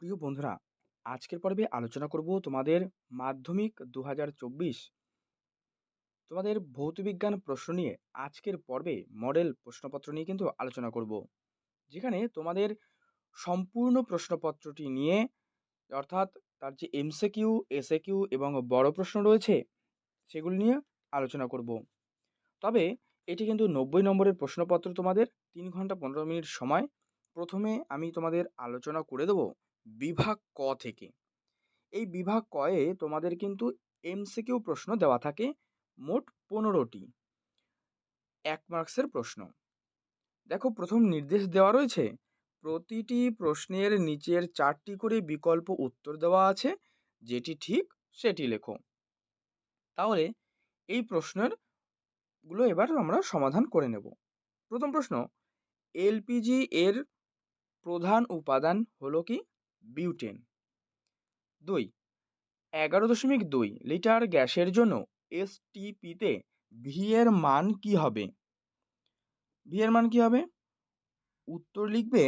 প্রিয় বন্ধুরা, আজকের পর্বে আলোচনা করব তোমাদের মাধ্যমিক ২০২৪ তোমাদের ভৌতবিজ্ঞান প্রশ্ন নিয়ে। আজকের পর্বে মডেল প্রশ্নপত্র নিয়ে কিন্তু আলোচনা করব, যেখানে তোমাদের সম্পূর্ণ প্রশ্নপত্রটি নিয়ে, অর্থাৎ তার যে এমসিকিউ, এসএকিউ এবং বড় প্রশ্ন রয়েছে সেগুলি নিয়ে আলোচনা করব। তবে এটি কিন্তু ৯০ নম্বরের প্রশ্নপত্র, তোমাদের ৩ ঘন্টা ১৫ মিনিট সময়। প্রথমে আমি তোমাদের আলোচনা করে দেব বিভাগ ক থেকে। এই বিভাগ কয়ে তোমাদের কিন্তু এমসিকিউ প্রশ্ন দেওয়া থাকে মোট ১৫টি, ১ মার্কসের প্রশ্ন। দেখো, প্রথম নির্দেশ দেওয়া রয়েছে, প্রতিটি প্রশ্নের নিচের ৪টি করে বিকল্প উত্তর দেওয়া আছে, যেটি ঠিক সেটি লেখো। তাহলে এই প্রশ্নের গুলো এবার আমরা সমাধান করে নেব। প্রথম প্রশ্ন, এলপিজি এর প্রধান উপাদান হলো কি? বিউটেন। ২, ১১.২ লিটার গ্যাসের জন্য এসটিপিতে ভি এর মান কি হবে? ভি এর মান কি হবে? উত্তর লিখবে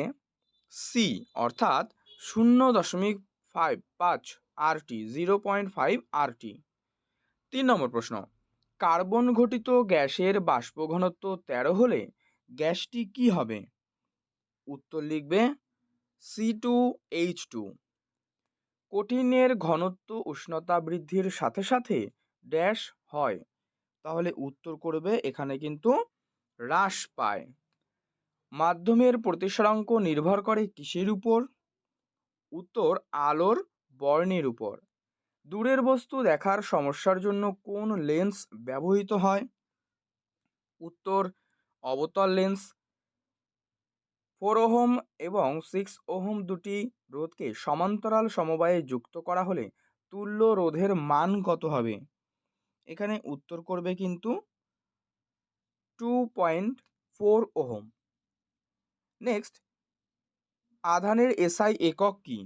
সি, অর্থাৎ 0.55 আরটি, 0.5 আরটি। ৩ নম্বর প্রশ্ন, কার্বন ঘটিত গ্যাসের বাষ্প ঘনত্ব ১৩ হলে গ্যাসটি কি হবে? উত্তর লিখবে C2H2। কঠিনের ঘনত্ব উষ্ণতা বৃদ্ধির সাথে সাথে ড্যাশ হয়, তাহলে উত্তর করবে এখানে কিন্তু হ্রাস পায়। মাধ্যমের প্রতিসরাঙ্ক নির্ভর করে কিসের উপর? উত্তর আলোর বর্ণের উপর। দূরের বস্তু দেখার সমস্যার জন্য কোন লেন্স ব্যবহৃত হয়? উত্তর অবতল লেন্স। 4 ওহম এবং 6 ওহম দুটি রোধকে সমান্তরাল সমবায়ে যুক্ত করা হলে তুল্য রোধের মান কত হবে? এখানে উত্তর করবে কিন্তু 2.4 ওহম। নেক্সট, আধানের এসআই একক কি?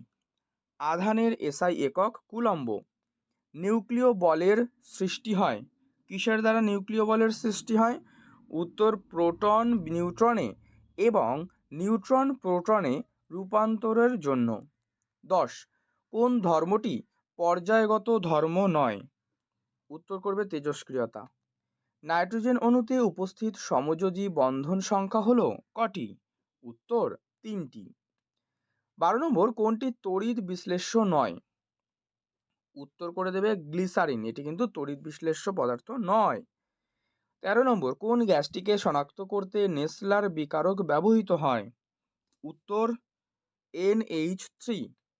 আধানের এসআই একক কুলম্ব। নিউক্লিয় বলের সৃষ্টি হয় কিসের দ্বারা? নিউক্লিয় বলের সৃষ্টি হয় উত্তর প্রোটন নিউট্রনে এবং নিউট্রন প্রোটনে রূপান্তরের জন্য। ১০, কোন ধর্মটি পর্যায়গত ধর্ম নয়? উত্তর করবে তেজস্ক্রিয়তা। নাইট্রোজেন অণুতে উপস্থিত সমযোজী বন্ধন সংখ্যা হলো কটি? উত্তর ৩টি। ১২ নম্বর, কোনটি তড়িৎ বিশ্লেষ্য নয়? উত্তর করে দেবে গ্লিসারিন, এটি কিন্তু তড়িৎ বিশ্লেষ্য পদার্থ নয়। ১৩ নম্বর, কোন গ্যাসটিকে শনাক্ত করতে নেসলার বিকারক ব্যবহৃত হয়? উত্তর NH3।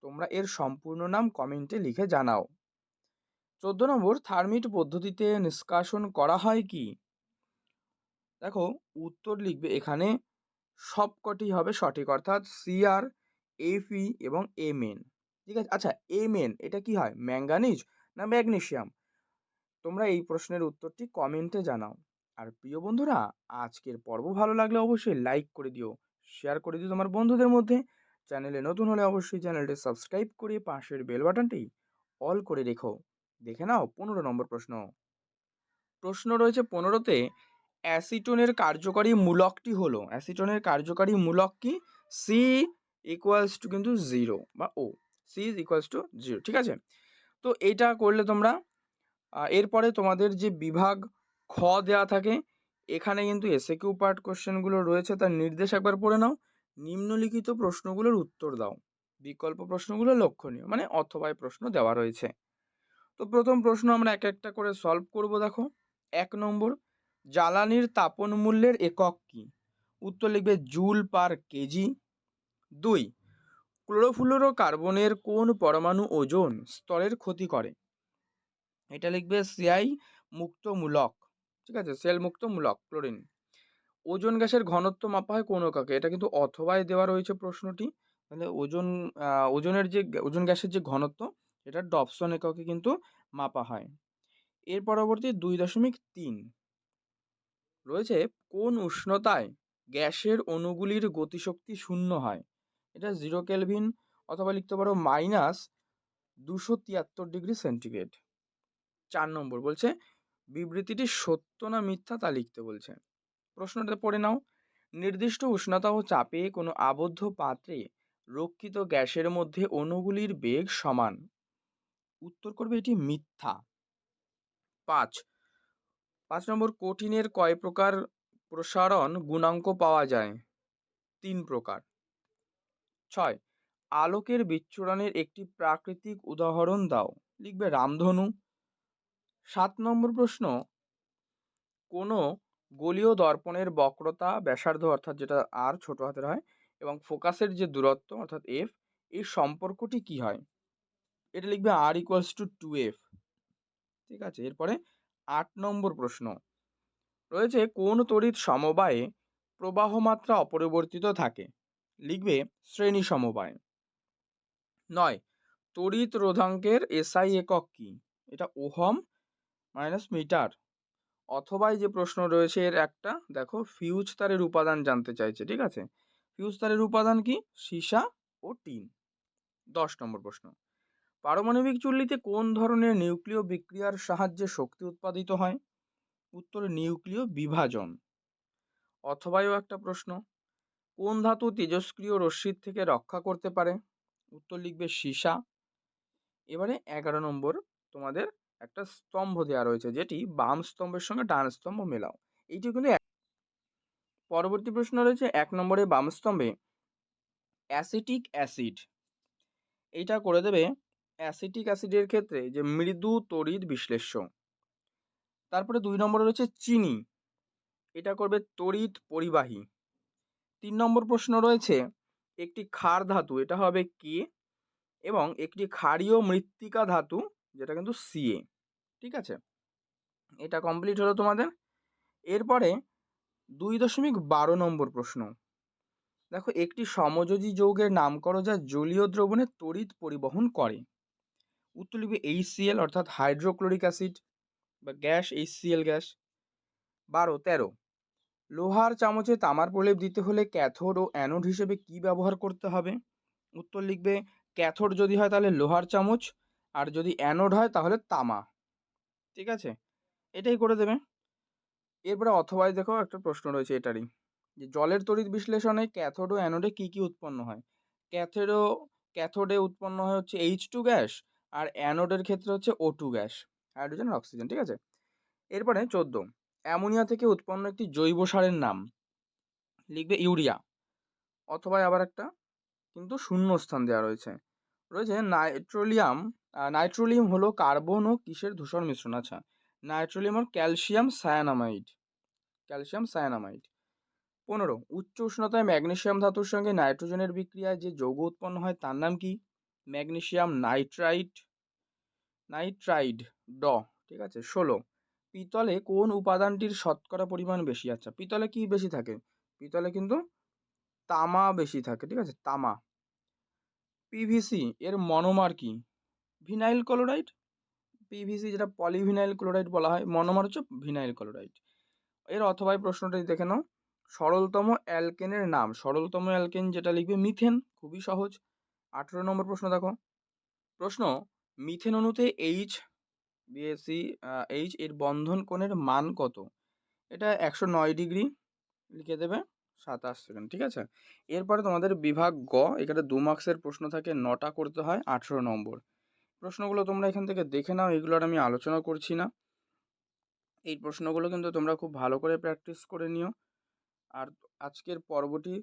তোমরা এর সম্পূর্ণ নাম কমেন্টে লিখে জানাও। ১৪ নম্বর, থার্মিট পদ্ধতিতে নিষ্কাশন করা হয় কি? দেখো, উত্তর লিখবে এখানে সবকটি হবে সঠিক, অর্থাৎ সিআর, এফই এবং এমএন। ঠিক আছে। আচ্ছা, এমএন এটা কি হয়, ম্যাঙ্গানিজ না ম্যাগনেসিয়াম? তোমরা এই প্রশ্নের উত্তরটি কমেন্টে জানাও। আর প্রিয় বন্ধুরা, আজকের পর্ব ভালো লাগলে অবশ্যই লাইক করে দিও, শেয়ার করে দিও তোমার বন্ধুদের মধ্যে। চ্যানেলে নতুন হলে অবশ্যই চ্যানেলটি সাবস্ক্রাইব করে পাশের বেল বাটনটি অল করে রেখো। দেখে নাও ১৫ নম্বর প্রশ্ন। প্রশ্ন রয়েছে ১৫তে, অ্যাসিটোনের কার্যকারী মূলকটি হলো, অ্যাসিটোনের কার্যকারী মূলক কি? সি ইকুয়ালস টু কিন্তু 0 বা ও, সি ইজ ইকুয়ালস টু 0। ঠিক আছে। তো এইটা করলে তোমরা এরপরে তোমাদের যে বিভাগ খ দেওয়া থাকে, এখানে কিন্তু এসএকিউ পার্ট কোশ্চেনগুলো রয়েছে, তার নির্দেশ একবার পড়ে নাও। নিম্নলিখিত প্রশ্নগুলোর উত্তর দাও। বিকল্প প্রশ্নগুলো লক্ষণীয়, মানে অথবায় প্রশ্ন দেওয়া রয়েছে। তো প্রথম প্রশ্ন আমরা এক একটা করে সলভ করব। দেখো, ১ নম্বর, জ্বালানির তাপন মূল্যের একক কি? উত্তর লিখবে জুল পার কেজি। ২, ক্লোরোফ্লোরো কার্বনের কোন পরমাণু ওজোন স্তরের ক্ষতি করে? এটা লিখবে সিআই মুক্ত মূলক। ঠিক আছে, সেল মুক্ত মূলক ক্লোরিন। ওজোন গ্যাসের ঘনত্ব মাপা হয় কোন এককে? এটা কিন্তু অথবায় দেওয়া রয়েছে প্রশ্নটি। তাহলে ওজনের যে ওজোন গ্যাসের যে ঘনত্ব, এটা ডবসন এককে কিন্তু মাপা হয়। এর পরবর্তী ২.৩ রয়েছে, কোন উষ্ণতায় গ্যাসের অণুগুলির গতিশক্তি শূন্য হয়? এটা 0 কেলভিন, অথবা লিখতে পারো -273°C। ৪ নম্বর বলছে, বিবৃতিটি সত্য না মিথ্যা তা লিখতে বলছে। প্রশ্নটা পড়ে নাও। নির্দিষ্ট উষ্ণতা ও চাপে কোনো আবদ্ধ পাত্রে রক্ষিত গ্যাসের মধ্যে অণুগুলির বেগ সমান। উত্তর করবে এটি মিথ্যা। 5 নম্বর, কঠিনের কয় প্রকার প্রসারণ গুণাঙ্ক পাওয়া যায়? 3 প্রকার। 6, আলোকের বিচ্ছুরণের একটি প্রাকৃতিক উদাহরণ দাও। লিখবে রামধনু। 7 নম্বর প্রশ্ন, কোনো গোলীয় দর্পণের বক্রতা ব্যাসার্ধ অর্থাৎ যেটা আর ছোট হাতের হয় এবং ফোকাসের যে দূরত্ব অর্থাৎ এফ, এই সম্পর্কটি কি হয়? এটা লিখবে আর ইকুয়ালস টু 2f। ঠিক আছে, এরপরে 8 নম্বর প্রশ্ন রয়েছে, কোন তড়িৎ সমবায়ে প্রবাহ মাত্রা অপরিবর্তিত থাকে? লিখবে শ্রেণী সমবায়। 9, তড়িৎ রোধাঙ্কের এসআই একক কি? এটা ওহম মাইনাস মিটার। অথবা এই যে প্রশ্ন রয়েছে এর একটা দেখো, ফিউজ তারের উপাদান জানতে চাইছে। ঠিক আছে, ফিউজ তারের উপাদান কি? সীসা ও টিন। 10 নম্বর প্রশ্ন, পারমাণবিক চুল্লিতে কোন ধরনের নিউক্লিয় বিক্রিয়ার সাহায্যে শক্তি উৎপাদিত হয়? উত্তর নিউক্লিয় বিভাজন। অথবাও একটা প্রশ্ন, কোন ধাতু তেজস্ক্রিয় রশ্মির থেকে রক্ষা করতে পারে? উত্তর লিখবে সীসা। এবারে 11 নম্বর, তোমাদের একটা স্তম্ভ দেওয়া রয়েছে যেটি বাম স্তম্ভের সঙ্গে ডান স্তম্ভ মেলাও। এইটি কিন্তু পরবর্তী প্রশ্ন রয়েছে 1 নম্বরে বাম স্তম্ভে অ্যাসিটিক অ্যাসিড, এইটা করে দেবে অ্যাসিটিক অ্যাসিডের ক্ষেত্রে যে মৃদু তড়িৎ বিশ্লেষ্য। তারপরে 2 নম্বরে রয়েছে চিনি, এটা করবে তড়িৎ পরিবাহী। 3 নম্বর প্রশ্ন রয়েছে একটি ক্ষার ধাতু, এটা হবে কে, এবং একটি ক্ষারীয় মৃত্তিকা ধাতু যেটা কিন্তু সিএ। ঠিক আছে, এটা কমপ্লিট হলো তোমাদের। এরপরে 2.12 নম্বর প্রশ্ন, দেখো একটি সমযোজী যৌগের নাম করো যা জলীয় দ্রবণে তড়িৎ পরিবহন করে। উত্তর লিখবে HCl অর্থাৎ হাইড্রোক্লোরিক অ্যাসিড বা গ্যাস, HCl গ্যাস। 13, লোহার চামচে তামার প্রলেপ দিতে হলে ক্যাথোড ও অ্যানোড হিসেবে কি ব্যবহার করতে হবে? উত্তর লিখবে ক্যাথোড যদি হয় তাহলে লোহার চামচ, আর যদি অ্যানোড হয় তাহলে তামা। ঠিক আছে, এটাই করে দেবে। এরপরে অথবা দেখো একটা প্রশ্ন রয়েছে এটারই, যে জলের তড়িৎ বিশ্লেষণে ক্যাথোড ও অ্যানোডে কি কি উৎপন্ন হয়? ক্যাথোডে উৎপন্ন হয় হচ্ছে H2 গ্যাস, আর অ্যানোডের ক্ষেত্রে হচ্ছে O2 গ্যাস, হাইড্রোজেন আর অক্সিজেন। ঠিক আছে, এরপরে 14, অ্যামোনিয়া থেকে উৎপন্ন একটি জৈব সারের নাম। লিখবে ইউরিয়া। অথবা আবার একটা কিন্তু শূন্যস্থান দেওয়া রয়েছে নাইট্রোলিয়াম হলো কার্বন ও কিসের ধূসর মিশ্রণ? আচ্ছা, নাইট্রোলিয়াম আর ক্যালসিয়াম সায়ানামাইড। 15, উচ্চ উষ্ণতায় ম্যাগনেসিয়াম ধাতুর সঙ্গে নাইট্রোজেনের বিক্রিয়ায় যে যৌগ উৎপন্ন হয় তার নাম কি? ম্যাগনেসিয়াম নাইট্রাইড ড। ঠিক আছে, 16, পিতলে কোন উপাদানটির শতকরা পরিমাণ বেশি? আচ্ছা, পিতলে কি বেশি থাকে? পিতলে কিন্তু তামা বেশি থাকে। ঠিক আছে, তামা। পিভিসি এর মনোমার কি? Vinyl chloride. পিভিসি যেটা পলিভিনাইল ক্লোরাইড বলা হয়, মনোমার হচ্ছে ভিনাইল ক্লোরাইড। এর অথবা প্রশ্নটা দেখে নাও, সরলতম অ্যালকেনের নাম। সরলতম অ্যালকেন যেটা লিখবে মিথেন, খুবই সহজ। 18 নম্বর প্রশ্ন দেখো, প্রশ্ন, মিথেন অণুতে এইচ এর বন্ধন কোণের মান কত? এটা 109 ডিগ্রি, লিখে দেবে 27 সেকেন্ড। ঠিক আছে, এরপরে তোমাদের বিভাগ গ, এখানে 2 মার্কসের প্রশ্ন থাকে, 9টা করতে হয়, 18 নম্বর। প্রশ্নগুলো তোমরা এখান থেকে দেখে নাও, এগুলোর আমি আলোচনা করছি না। এই প্রশ্নগুলো কিন্তু তোমরা খুব ভালো করে প্র্যাকটিস করে নিও, আর আজকের পর্বটি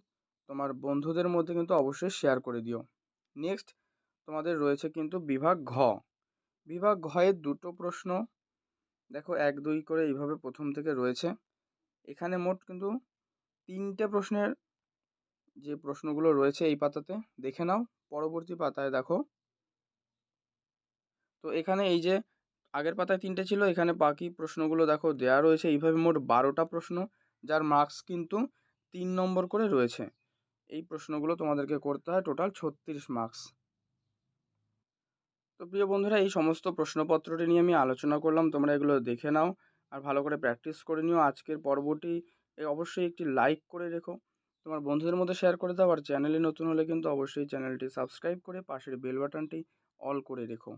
তোমার বন্ধুদের মধ্যে কিন্তু অবশ্যই শেয়ার করে দিও। নেক্সট তোমাদের রয়েছে কিন্তু বিভাগ ঘ। বিভাগ ঘয়ের 2টো প্রশ্ন দেখো, 1, 2 করে এইভাবে প্রথম থেকে রয়েছে। এখানে মোট কিন্তু 3টে প্রশ্নের যে প্রশ্নগুলো রয়েছে এই পাতাতে দেখে নাও, পরবর্তী পাতায় দেখো। তো এখানে এই যে আগের পাতায় 3টে ছিল, এখানে বাকি প্রশ্নগুলো দেখো দেওয়া রয়েছে। এইভাবে মোট 12টা প্রশ্ন, যার মার্কস কিন্তু 3 নম্বর করে রয়েছে। এই প্রশ্নগুলো তোমাদেরকে করতে হয়, টোটাল 36 মার্কস। তো প্রিয় বন্ধুরা, এই সমস্ত প্রশ্নপত্রটি নিয়ে আমি আলোচনা করলাম, তোমরা এগুলো দেখে নাও আর ভালো করে প্র্যাকটিস করে নিও। আজকের পর্বটি অবশ্যই একটি লাইক করে রেখো, তোমার বন্ধুদের মধ্যে শেয়ার করে দাও, আর চ্যানেলে নতুন হলে কিন্তু অবশ্যই চ্যানেলটি সাবস্ক্রাইব করে পাশের বেল বাটনটি অল করে রেখো।